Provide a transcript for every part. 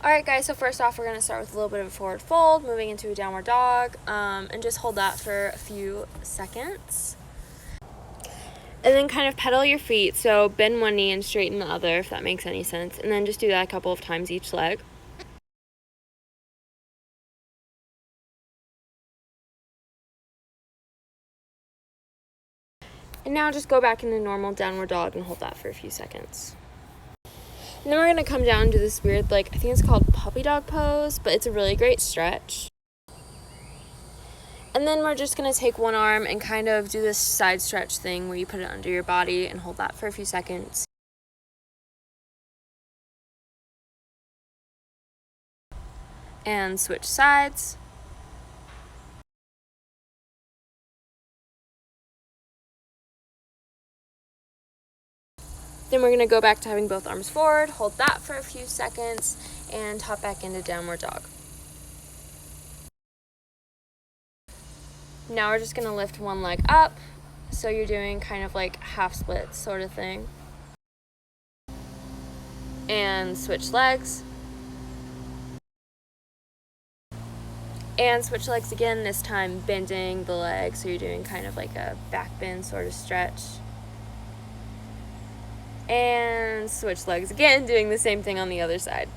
Alright guys, so first off we're going to start with a little bit of a forward fold, moving into a downward dog, and just hold that for a few seconds. And then kind of pedal your feet, so bend one knee and straighten the other, if that makes any sense. And then just do that a couple of times each leg. And now just go back into normal downward dog and hold that for a few seconds. And then we're going to come down and do this weird, I think it's called puppy dog pose, but it's a really great stretch. And then we're just going to take one arm and kind of do this side stretch thing where you put it under your body and hold that for a few seconds. And switch sides. Then we're going to go back to having both arms forward, hold that for a few seconds, and hop back into downward dog. Now we're just going to lift one leg up, so you're doing kind of like half split sort of thing. And switch legs. And switch legs again, this time bending the leg, so you're doing kind of like a back bend sort of stretch. And switch legs again, doing the same thing on the other side.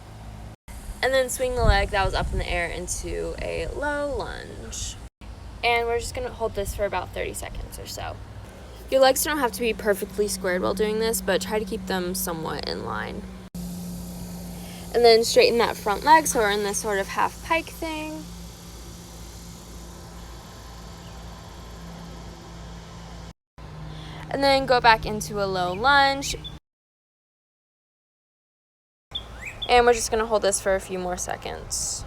And then swing the leg that was up in the air into a low lunge. And we're just going to hold this for about 30 seconds or so. Your legs don't have to be perfectly squared while doing this, but try to keep them somewhat in line. And then straighten that front leg, so we're in this sort of half pike thing. And then go back into a low lunge. And we're just going to hold this for a few more seconds.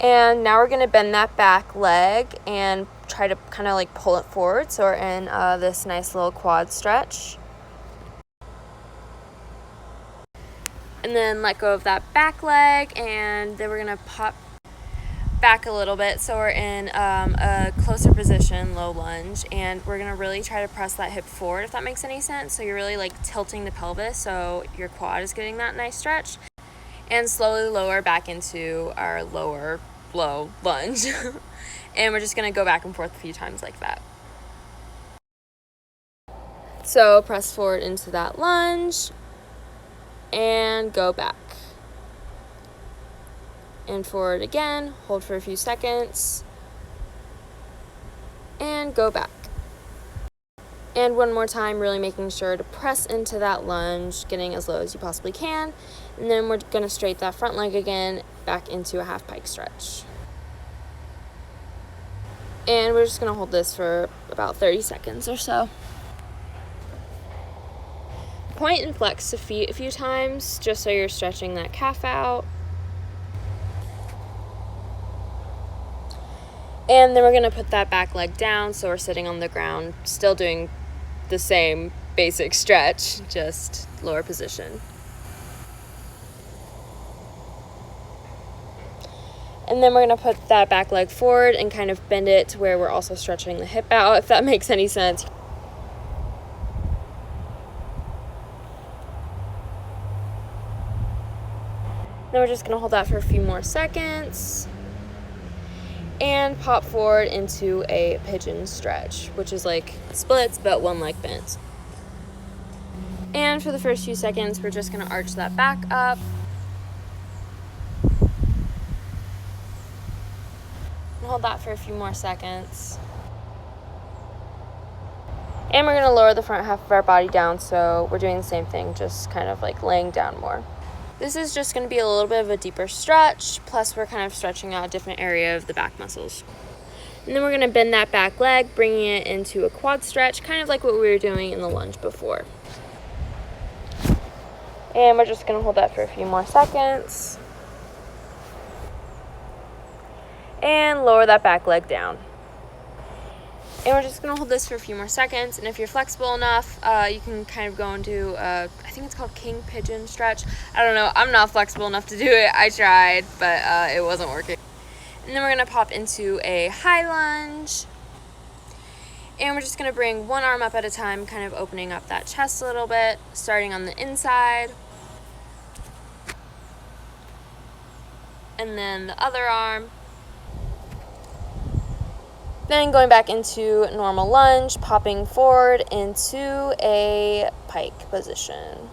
And now we're going to bend that back leg and try to kind of like pull it forward. So we're in this nice little quad stretch. And then let go of that back leg, and then we're going to pop back a little bit, so we're in a closer position, low lunge, and we're going to really try to press that hip forward, if that makes any sense. So you're really like tilting the pelvis, so your quad is getting that nice stretch, and slowly lower back into our lower low lunge. And we're just going to go back and forth a few times like that. So press forward into that lunge and go back. And forward again, hold for a few seconds, and go back. And one more time, really making sure to press into that lunge, getting as low as you possibly can. And then we're going to straighten that front leg again, back into a half pike stretch. And we're just going to hold this for about 30 seconds or so. Point and flex the feet a few times, just so you're stretching that calf out. And then we're going to put that back leg down, so we're sitting on the ground, still doing the same basic stretch, just lower position. And then we're going to put that back leg forward and kind of bend it to where we're also stretching the hip out, if that makes any sense. Then we're just going to hold that for a few more seconds. And pop forward into a pigeon stretch, which is like splits but one leg bent. And for the first few seconds, we're just going to arch that back up. And hold that for a few more seconds. And we're going to lower the front half of our body down, so we're doing the same thing, just kind of like laying down more. This is just going to be a little bit of a deeper stretch, plus we're kind of stretching out a different area of the back muscles. And then we're going to bend that back leg, bringing it into a quad stretch, kind of like what we were doing in the lunge before. And we're just going to hold that for a few more seconds. And lower that back leg down. And we're just going to hold this for a few more seconds. And if you're flexible enough, you can kind of go into, I think it's called king pigeon stretch. I don't know. I'm not flexible enough to do it. I tried, but it wasn't working. And then we're going to pop into a high lunge. And we're just going to bring one arm up at a time, kind of opening up that chest a little bit, starting on the inside. And then the other arm. Then going back into normal lunge, popping forward into a pike position.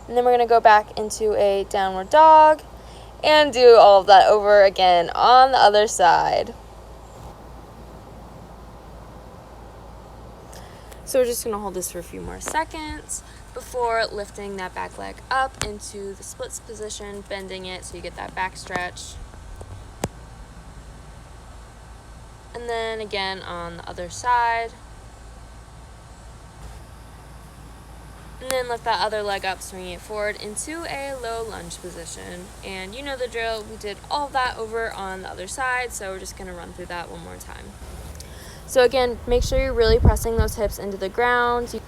And then we're going to go back into a downward dog and do all of that over again on the other side. So we're just going to hold this for a few more seconds before lifting that back leg up into the splits position, bending it so you get that back stretch. And then again on the other side. And then lift that other leg up, swinging it forward into a low lunge position. And you know the drill, we did all of that over on the other side, so we're just going to run through that one more time. So again, make sure you're really pressing those hips into the ground. You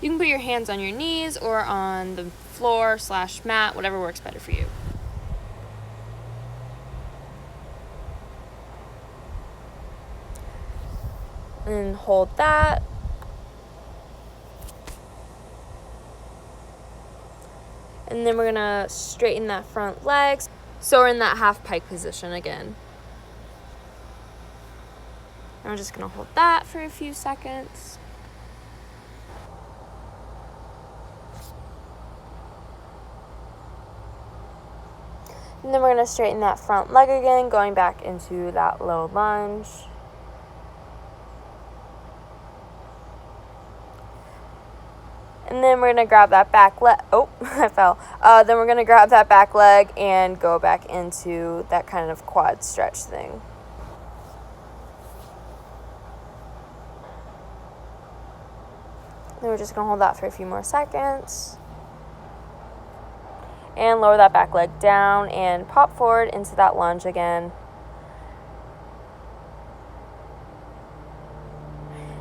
can put your hands on your knees or on the floor / mat, whatever works better for you. And hold that. And then we're gonna straighten that front leg. So we're in that half pike position again. And we're just gonna hold that for a few seconds. And then we're gonna straighten that front leg again, going back into that low lunge. And then we're going to grab that back leg. Oh, I fell. Then we're going to grab that back leg and go back into that kind of quad stretch thing. Then we're just going to hold that for a few more seconds. And lower that back leg down and pop forward into that lunge again.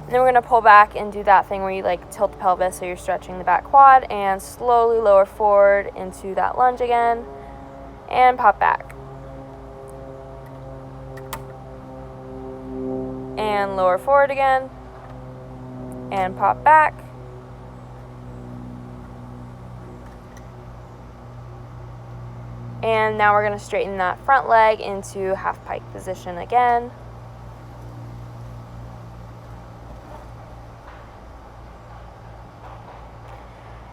And then we're going to pull back and do that thing where you like tilt the pelvis so you're stretching the back quad, and slowly lower forward into that lunge again and pop back. And lower forward again and pop back. And now we're going to straighten that front leg into half pike position again.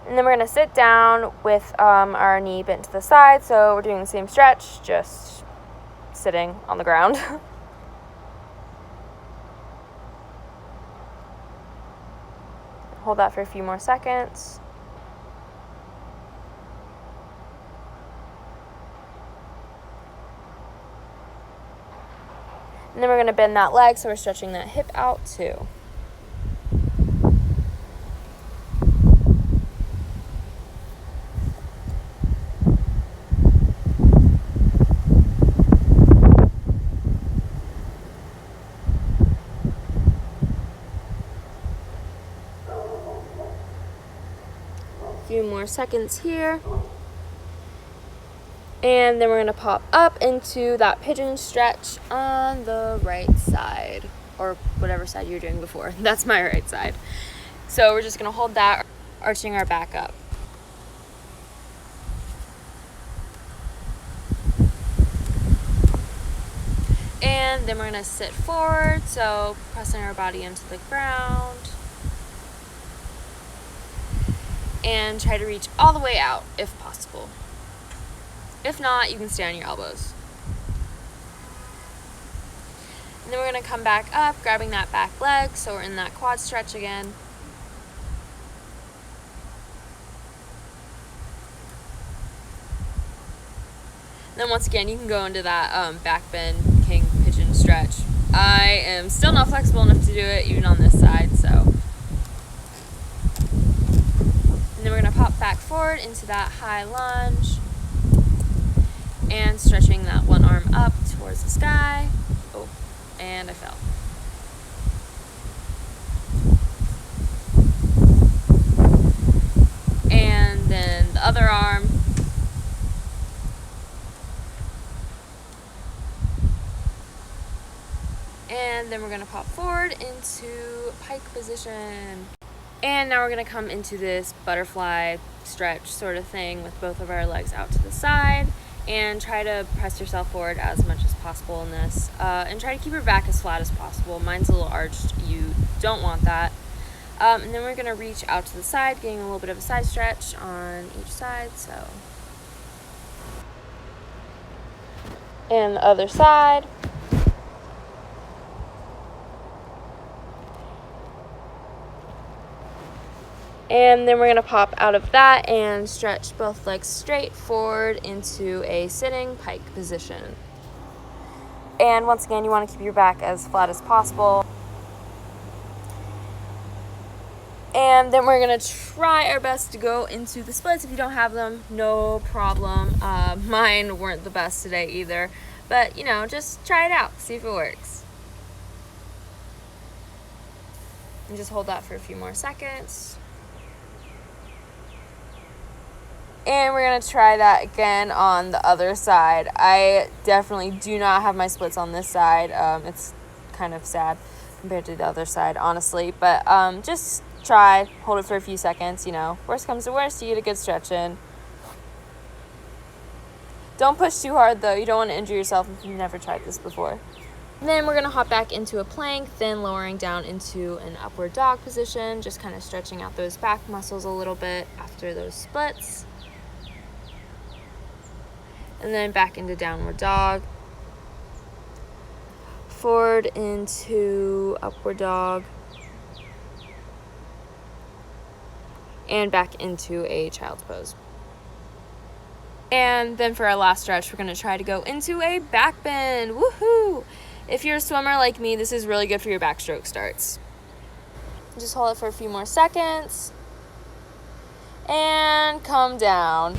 And then we're going to sit down with our knee bent to the side. So we're doing the same stretch, just sitting on the ground. Hold that for a few more seconds. And then we're going to bend that leg so we're stretching that hip out too. Few more seconds here, and then we're going to pop up into that pigeon stretch on the right side, or whatever side you're doing before. That's my right side. So we're just going to hold that, arching our back up. And then we're going to sit forward, so pressing our body into the ground. And try to reach all the way out if possible. If not, you can stay on your elbows. And then we're going to come back up, grabbing that back leg, so we're in that quad stretch again. And then once again, you can go into that back bend, king pigeon stretch. I am still not flexible enough to do it, even on this side, so. And then we're going to pop back forward into that high lunge and stretching that one arm up towards the sky. Oh, and I fell. And then the other arm. And then we're gonna pop forward into pike position. And now we're gonna come into this butterfly stretch sort of thing with both of our legs out to the side, and try to press yourself forward as much as possible in this, and try to keep your back as flat as possible. Mine's a little arched, you don't want that. And then we're gonna reach out to the side, getting a little bit of a side stretch on each side, so. And the other side. And then we're going to pop out of that and stretch both legs straight forward into a sitting pike position. And once again, you want to keep your back as flat as possible. And then we're going to try our best to go into the splits. If you don't have them, no problem. Mine weren't the best today either. But, just try it out. See if it works. And just hold that for a few more seconds. And we're going to try that again on the other side. I definitely do not have my splits on this side. It's kind of sad compared to the other side, honestly. But just try, hold it for a few seconds. Worst comes to worst, you get a good stretch in. Don't push too hard, though. You don't want to injure yourself if you've never tried this before. And then we're going to hop back into a plank, then lowering down into an upward dog position, just kind of stretching out those back muscles a little bit after those splits. And then back into downward dog, forward into upward dog, and back into a child's pose. And then for our last stretch, we're going to try to go into a back bend. Woohoo! If you're a swimmer like me, this is really good for your backstroke starts. Just hold it for a few more seconds and come down.